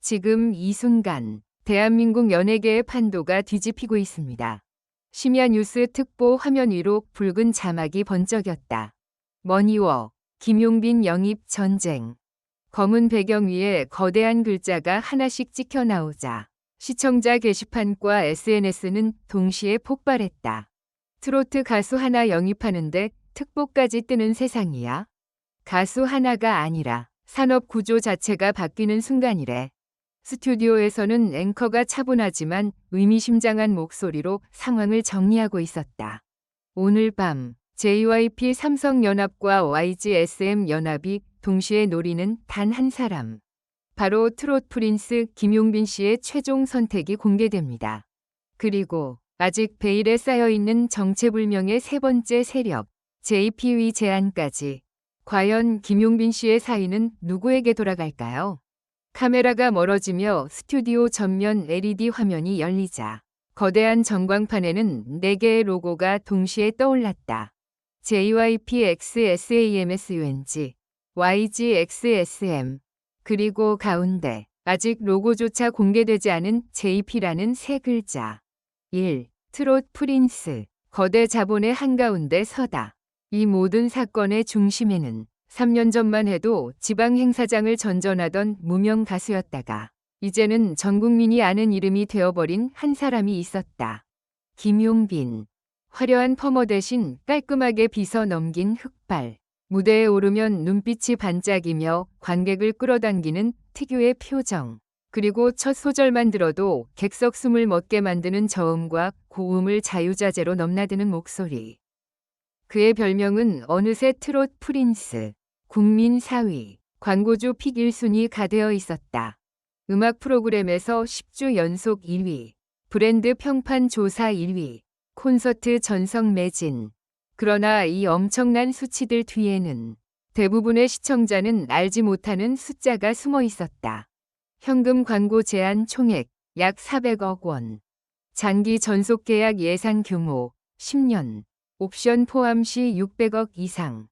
지금 이 순간 대한민국 연예계의 판도가 뒤집히고 있습니다. 심야 뉴스 특보 화면 위로 붉은 자막이 번쩍였다. 머니워, 김용빈 영입 전쟁. 검은 배경 위에 거대한 글자가 하나씩 찍혀 나오자 시청자 게시판과 SNS는 동시에 폭발했다. 트로트 가수 하나 영입하는데 특보까지 뜨는 세상이야? 가수 하나가 아니라 산업 구조 자체가 바뀌는 순간이래. 스튜디오에서는 앵커가 차분하지만 의미심장한 목소리로 상황을 정리하고 있었다. 오늘 밤 JYP 삼성연합과 YGSM연합이 동시에 노리는 단 한 사람. 바로 트롯 프린스 김용빈 씨의 최종 선택이 공개됩니다. 그리고 아직 베일에 쌓여있는 정체불명의 세 번째 세력, JP의 제안까지. 과연 김용빈 씨의 사인은 누구에게 돌아갈까요? 카메라가 멀어지며 스튜디오 전면 LED 화면이 열리자 거대한 전광판에는 4개의 로고가 동시에 떠올랐다. JYP XSAMSUNG, YGXSM, 그리고 가운데 아직 로고조차 공개되지 않은 JP라는 세 글자. 1. 트롯 프린스, 거대 자본의 한가운데 서다. 이 모든 사건의 중심에는 3년 전만 해도 지방 행사장을 전전하던 무명 가수였다가 이제는 전 국민이 아는 이름이 되어버린 한 사람이 있었다. 김용빈. 화려한 퍼머 대신 깔끔하게 빗어 넘긴 흑발. 무대에 오르면 눈빛이 반짝이며 관객을 끌어당기는 특유의 표정. 그리고 첫 소절만 들어도 객석 숨을 멎게 만드는 저음과 고음을 자유자재로 넘나드는 목소리. 그의 별명은 어느새 트롯 프린스, 국민 4위, 광고주 픽 1순위가 되어 있었다. 음악 프로그램에서 10주 연속 1위, 브랜드 평판 조사 1위, 콘서트 전성 매진. 그러나 이 엄청난 수치들 뒤에는 대부분의 시청자는 알지 못하는 숫자가 숨어 있었다. 현금 광고 제한 총액 약 400억 원. 장기 전속 계약 예상 규모 10년. 옵션 포함 시 600억 이상.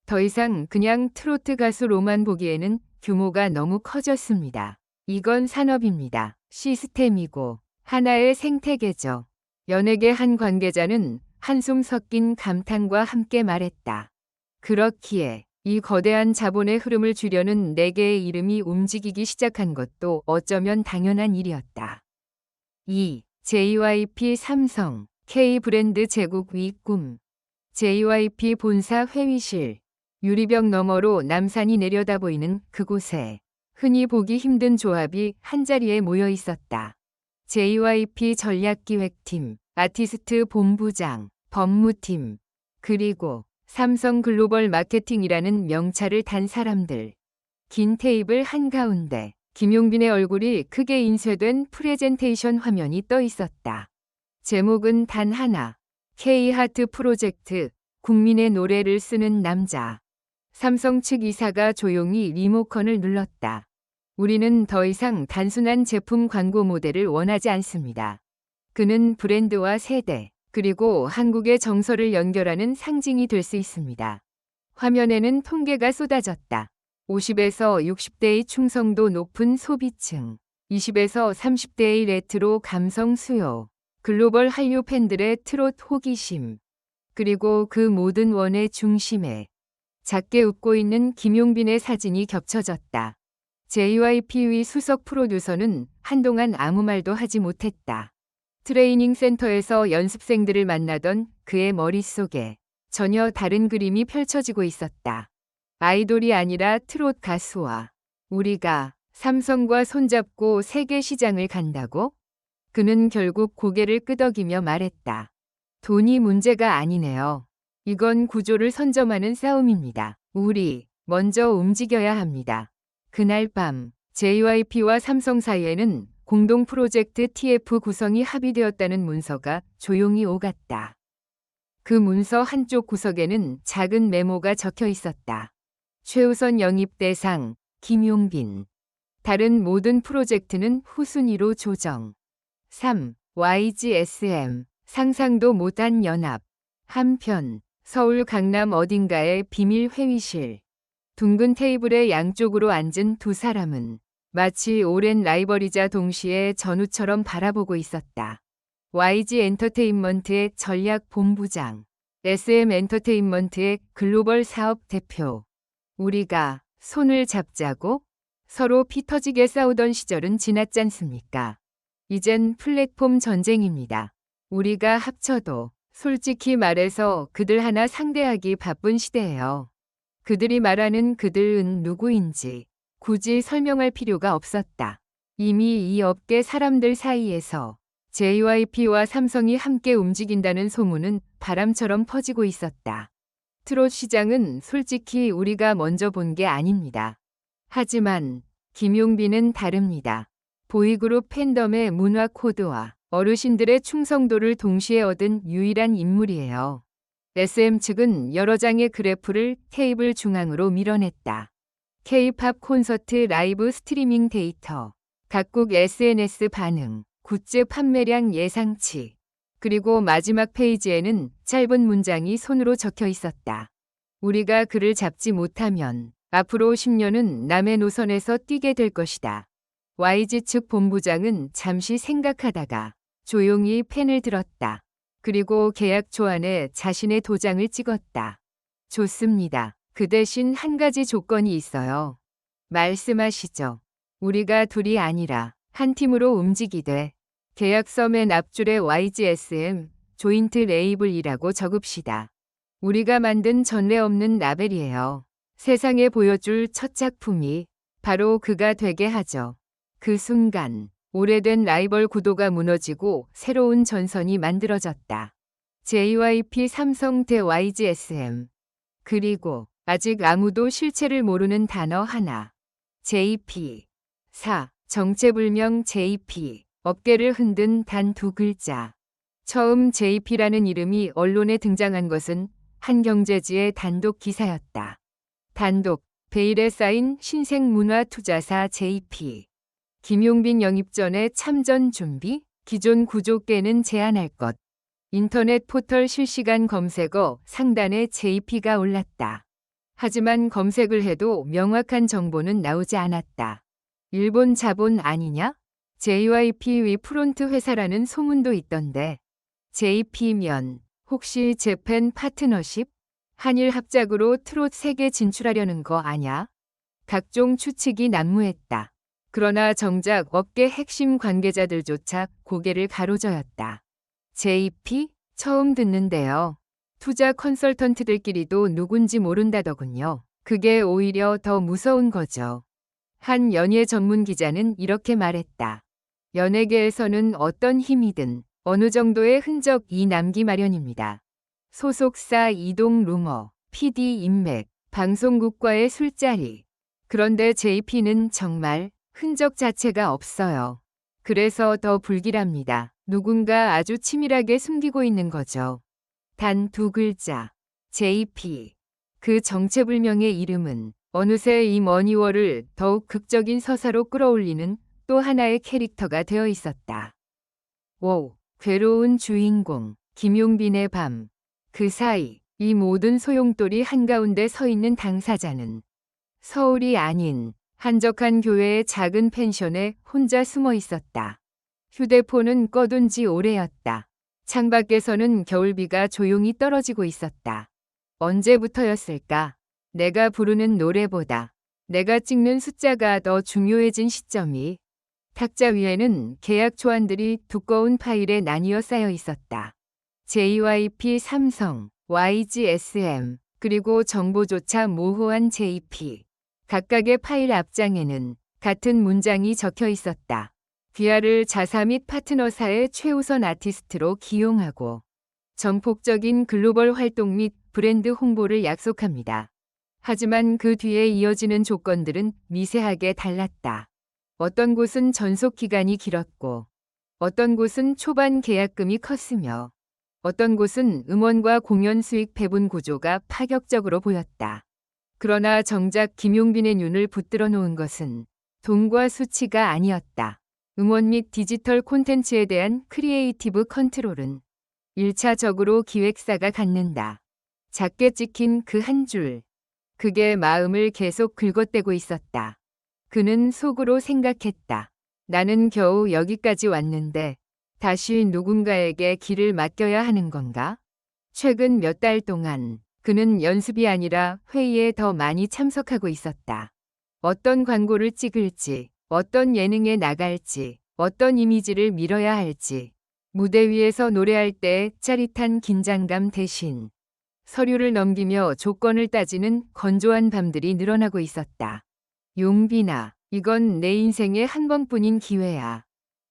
더 이상 그냥 트로트 가수로만 보기에는 규모가 너무 커졌습니다. 이건 산업입니다. 시스템이고 하나의 생태계죠. 연예계 한 관계자는 한숨 섞인 감탄과 함께 말했다. 그렇기에 이 거대한 자본의 흐름을 주려는 4개의 이름이 움직이기 시작한 것도 어쩌면 당연한 일이었다. 2. JYP 삼성, K브랜드 제국 위 꿈. JYP 본사 회의실. 유리벽 너머로 남산이 내려다 보이는 그곳에 흔히 보기 힘든 조합이 한자리에 모여 있었다. JYP 전략기획팀, 아티스트 본부장, 법무팀, 그리고 삼성 글로벌 마케팅이라는 명찰을 단 사람들. 긴 테이블 한가운데 김용빈의 얼굴이 크게 인쇄된 프레젠테이션 화면이 떠 있었다. 제목은 단 하나. K하트 프로젝트, 국민의 노래를 쓰는 남자. 삼성 측 이사가 조용히 리모컨을 눌렀다. 우리는 더 이상 단순한 제품 광고 모델을 원하지 않습니다. 그는 브랜드와 세대, 그리고 한국의 정서를 연결하는 상징이 될 수 있습니다. 화면에는 통계가 쏟아졌다. 50에서 60대의 충성도 높은 소비층, 20에서 30대의 레트로 감성 수요, 글로벌 한류 팬들의 트롯 호기심, 그리고 그 모든 원의 중심에 작게 웃고 있는 김용빈의 사진이 겹쳐졌다. JYP의 수석 프로듀서는 한동안 아무 말도 하지 못했다. 트레이닝 센터에서 연습생들을 만나던 그의 머릿속에 전혀 다른 그림이 펼쳐지고 있었다. 아이돌이 아니라 트롯 가수와 우리가 삼성과 손잡고 세계 시장을 간다고? 그는 결국 고개를 끄덕이며 말했다. 돈이 문제가 아니네요. 이건 구조를 선점하는 싸움입니다. 우리 먼저 움직여야 합니다. 그날 밤 JYP와 삼성 사이에는 공동 프로젝트 TF 구성이 합의되었다는 문서가 조용히 오갔다. 그 문서 한쪽 구석에는 작은 메모가 적혀 있었다. 최우선 영입 대상 김용빈. 다른 모든 프로젝트는 후순위로 조정. 3. YGSM. 상상도 못한 연합. 한편 서울 강남 어딘가의 비밀 회의실. 둥근 테이블의 양쪽으로 앉은 두 사람은 마치 오랜 라이벌이자 동시에 전우처럼 바라보고 있었다. YG 엔터테인먼트의 전략 본부장, SM 엔터테인먼트의 글로벌 사업 대표. 우리가 손을 잡자고 서로 피 터지게 싸우던 시절은 지났잖습니까? 이젠 플랫폼 전쟁입니다. 우리가 합쳐도 솔직히 말해서 그들 하나 상대하기 바쁜 시대예요. 그들이 말하는 그들은 누구인지 굳이 설명할 필요가 없었다. 이미 이 업계 사람들 사이에서 JYP와 삼성이 함께 움직인다는 소문은 바람처럼 퍼지고 있었다. 트롯 시장은 솔직히 우리가 먼저 본 게 아닙니다. 하지만 김용빈은 다릅니다. 보이그룹 팬덤의 문화 코드와 어르신들의 충성도를 동시에 얻은 유일한 인물이에요. SM 측은 여러 장의 그래프를 테이블 중앙으로 밀어냈다. K-팝 콘서트 라이브 스트리밍 데이터, 각국 SNS 반응, 굿즈 판매량 예상치, 그리고 마지막 페이지에는 짧은 문장이 손으로 적혀 있었다. 우리가 그를 잡지 못하면 앞으로 10년은 남의 노선에서 뛰게 될 것이다. YG 측 본부장은 잠시 생각하다가 조용히 펜을 들었다. 그리고 계약 초안에 자신의 도장을 찍었다. 좋습니다. 그 대신 한 가지 조건이 있어요. 말씀하시죠. 우리가 둘이 아니라 한 팀으로 움직이되 계약서 맨 앞줄에 YGSM 조인트 레이블이라고 적읍시다. 우리가 만든 전례 없는 라벨이에요. 세상에 보여줄 첫 작품이 바로 그가 되게 하죠. 그 순간 오래된 라이벌 구도가 무너지고 새로운 전선이 만들어졌다. JYP 삼성 대 YGSM. 그리고 아직 아무도 실체를 모르는 단어 하나. JP. 정체불명 JP. 업계를 흔든 단 두 글자. 처음 JP라는 이름이 언론에 등장한 것은 한 경제지의 단독 기사였다. 단독, 베일에 쌓인 신생문화투자사 JP. 김용빈 영입 전에 참전 준비, 기존 구조 깨는 제안할 것. 인터넷 포털 실시간 검색어 상단에 JP가 올랐다. 하지만 검색을 해도 명확한 정보는 나오지 않았다. 일본 자본 아니냐? JYP 위 프론트 회사라는 소문도 있던데. JP면 혹시 재팬 파트너십? 한일 합작으로 트롯 세계 진출하려는 거 아냐? 각종 추측이 난무했다. 그러나 정작 업계 핵심 관계자들조차 고개를 가로저었다. JP? 처음 듣는데요. 투자 컨설턴트들끼리도 누군지 모른다더군요. 그게 오히려 더 무서운 거죠. 한 연예 전문 기자는 이렇게 말했다. 연예계에서는 어떤 힘이든 어느 정도의 흔적이 남기 마련입니다. 소속사 이동 루머, PD 인맥, 방송국과의 술자리. 그런데 JP는 정말 흔적 자체가 없어요. 그래서 더 불길합니다. 누군가 아주 치밀하게 숨기고 있는 거죠. 단 두 글자. JP. 그 정체불명의 이름은 어느새 이 머니월을 더욱 극적인 서사로 끌어올리는 또 하나의 캐릭터가 되어 있었다. 오, 괴로운 주인공, 김용빈의 밤. 그 사이 이 모든 소용돌이 한가운데 서 있는 당사자는 서울이 아닌 한적한 교회의 작은 펜션에 혼자 숨어 있었다. 휴대폰은 꺼둔 지 오래였다. 창밖에서는 겨울비가 조용히 떨어지고 있었다. 언제부터였을까? 내가 부르는 노래보다 내가 찍는 숫자가 더 중요해진 시점이. 탁자 위에는 계약 초안들이 두꺼운 파일에 나뉘어 쌓여 있었다. JYP 삼성, YGSM, 그리고 정보조차 모호한 JP. 각각의 파일 앞장에는 같은 문장이 적혀 있었다. 귀하를 자사 및 파트너사의 최우선 아티스트로 기용하고 전폭적인 글로벌 활동 및 브랜드 홍보를 약속합니다. 하지만 그 뒤에 이어지는 조건들은 미세하게 달랐다. 어떤 곳은 전속 기간이 길었고, 어떤 곳은 초반 계약금이 컸으며, 어떤 곳은 음원과 공연 수익 배분 구조가 파격적으로 보였다. 그러나 정작 김용빈의 눈을 붙들어 놓은 것은 돈과 수치가 아니었다. 음원 및 디지털 콘텐츠에 대한 크리에이티브 컨트롤은 1차적으로 기획사가 갖는다. 작게 찍힌 그 한 줄. 그게 마음을 계속 긁어대고 있었다. 그는 속으로 생각했다. 나는 겨우 여기까지 왔는데 다시 누군가에게 길을 맡겨야 하는 건가? 최근 몇 달 동안 그는 연습이 아니라 회의에 더 많이 참석하고 있었다. 어떤 광고를 찍을지, 어떤 예능에 나갈지, 어떤 이미지를 밀어야 할지, 무대 위에서 노래할 때 짜릿한 긴장감 대신 서류를 넘기며 조건을 따지는 건조한 밤들이 늘어나고 있었다. 용빈아, 이건 내 인생의 한 번뿐인 기회야.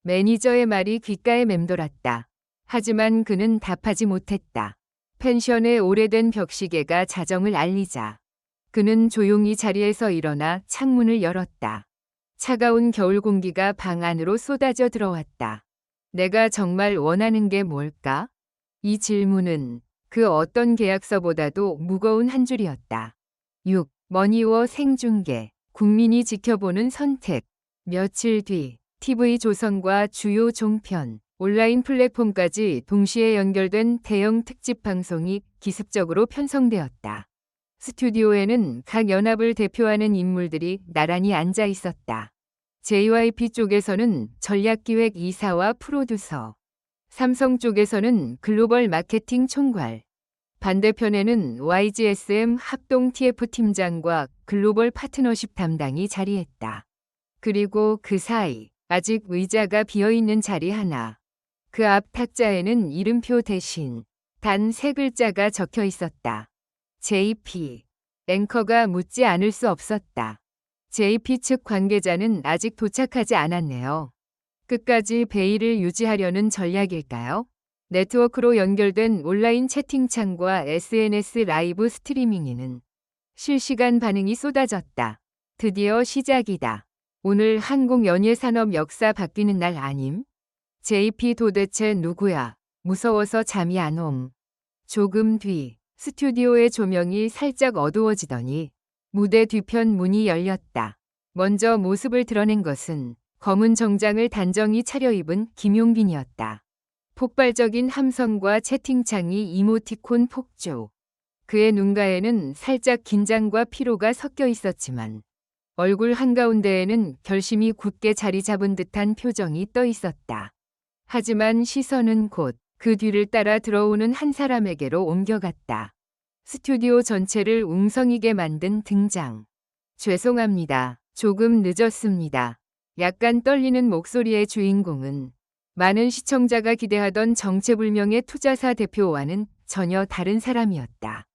매니저의 말이 귓가에 맴돌았다. 하지만 그는 답하지 못했다. 펜션의 오래된 벽시계가 자정을 알리자 그는 조용히 자리에서 일어나 창문을 열었다. 차가운 겨울 공기가 방 안으로 쏟아져 들어왔다. 내가 정말 원하는 게 뭘까? 이 질문은 그 어떤 계약서보다도 무거운 한 줄이었다. 6. 머니워 생중계. 국민이 지켜보는 선택. 며칠 뒤 TV조선과 주요 종편, 온라인 플랫폼까지 동시에 연결된 대형 특집 방송이 기습적으로 편성되었다. 스튜디오에는 각 연합을 대표하는 인물들이 나란히 앉아 있었다. JYP 쪽에서는 전략기획 이사와 프로듀서, 삼성 쪽에서는 글로벌 마케팅 총괄, 반대편에는 YGSM 합동 TF 팀장과 글로벌 파트너십 담당이 자리했다. 그리고 그 사이 아직 의자가 비어있는 자리 하나. 그 앞 탁자에는 이름표 대신 단 3글자가 적혀 있었다. JP. 앵커가 묻지 않을 수 없었다. JP 측 관계자는 아직 도착하지 않았네요. 끝까지 베일을 유지하려는 전략일까요? 네트워크로 연결된 온라인 채팅창과 SNS 라이브 스트리밍에는 실시간 반응이 쏟아졌다. 드디어 시작이다. 오늘 한국 연예산업 역사 바뀌는 날 아님? JP 도대체 누구야? 무서워서 잠이 안 옴. 조금 뒤 스튜디오의 조명이 살짝 어두워지더니 무대 뒤편 문이 열렸다. 먼저 모습을 드러낸 것은 검은 정장을 단정히 차려입은 김용빈이었다. 폭발적인 함성과 채팅창이 이모티콘 폭주. 그의 눈가에는 살짝 긴장과 피로가 섞여 있었지만 얼굴 한가운데에는 결심이 굳게 자리 잡은 듯한 표정이 떠 있었다. 하지만 시선은 곧 그 뒤를 따라 들어오는 한 사람에게로 옮겨갔다. 스튜디오 전체를 웅성이게 만든 등장. 죄송합니다. 조금 늦었습니다. 약간 떨리는 목소리의 주인공은 많은 시청자가 기대하던 정체불명의 투자사 대표와는 전혀 다른 사람이었다.